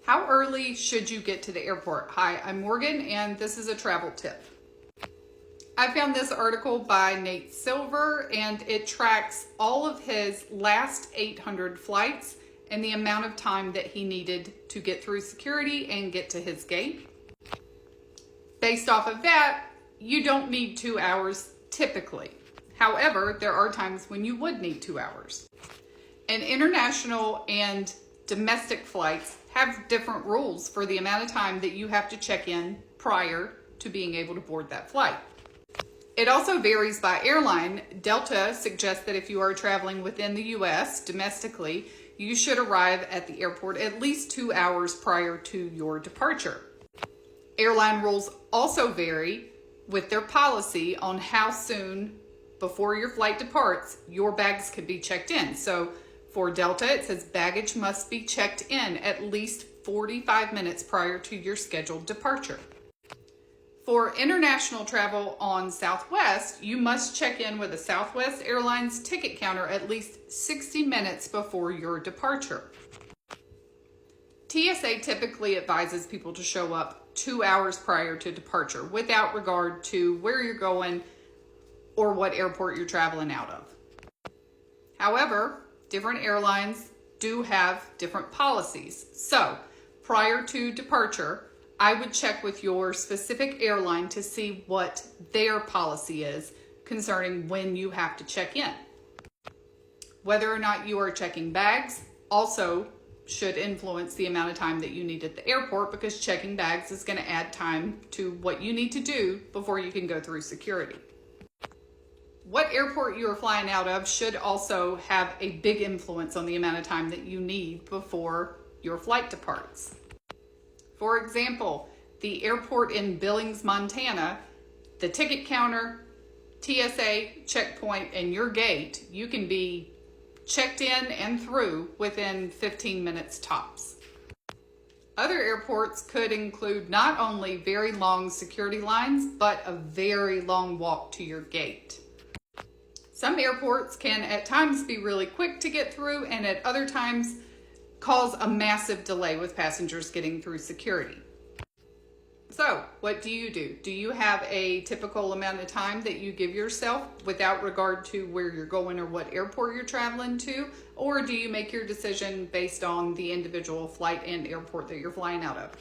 How early should you get to the airport? Hi, I'm Morgan, and this is a travel tip. I found this article by Nate Silver, and it tracks all of his last 800 flights and the amount of time that he needed to get through security and get to his gate. Based off of that, you don't need 2 hours typically. However, there are times when you would need 2 hours. And international and domestic flights have different rules for the amount of time that you have to check in prior to being able to board that flight. It also varies by airline. Delta suggests that if you are traveling within the US domestically, you should arrive at the airport at least 2 hours prior to your departure. Airline rules also vary with their policy on how soon before your flight departs your bags can be checked in. So for Delta, it says baggage must be checked in at least 45 minutes prior to your scheduled departure. For international travel on Southwest, you must check in with a Southwest Airlines ticket counter at least 60 minutes before your departure. TSA typically advises people to show up 2 hours prior to departure without regard to where you're going or what airport you're traveling out of. However, different airlines do have different policies. So prior to departure, I would check with your specific airline to see what their policy is concerning when you have to check in. Whether or not you are checking bags also should influence the amount of time that you need at the airport, because checking bags is going to add time to what you need to do before you can go through security. What airport you are flying out of should also have a big influence on the amount of time that you need before your flight departs. For example, the airport in Billings, Montana, the ticket counter, TSA checkpoint, and your gate, you can be checked in and through within 15 minutes tops. Other airports could include not only very long security lines, but a very long walk to your gate. Some airports can at times be really quick to get through, and at other times cause a massive delay with passengers getting through security. So what do you do? Do you have a typical amount of time that you give yourself without regard to where you're going or what airport you're traveling to? Or do you make your decision based on the individual flight and airport that you're flying out of?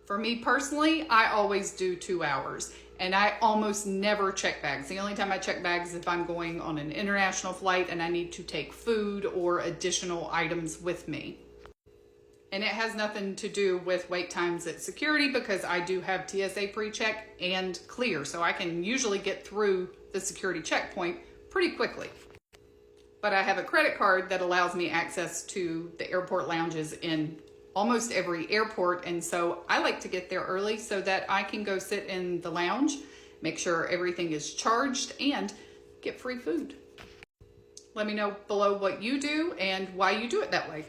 For me personally, I always do 2 hours, and I almost never check bags. The only time I check bags is if I'm going on an international flight and I need to take food or additional items with me. And it has nothing to do with wait times at security, because I do have TSA pre-check and clear, so I can usually get through the security checkpoint pretty quickly. But I have a credit card that allows me access to the airport lounges in almost every airport, and so I like to get there early so that I can go sit in the lounge, make sure everything is charged, and get free food. Let me know below what you do and why you do it that way.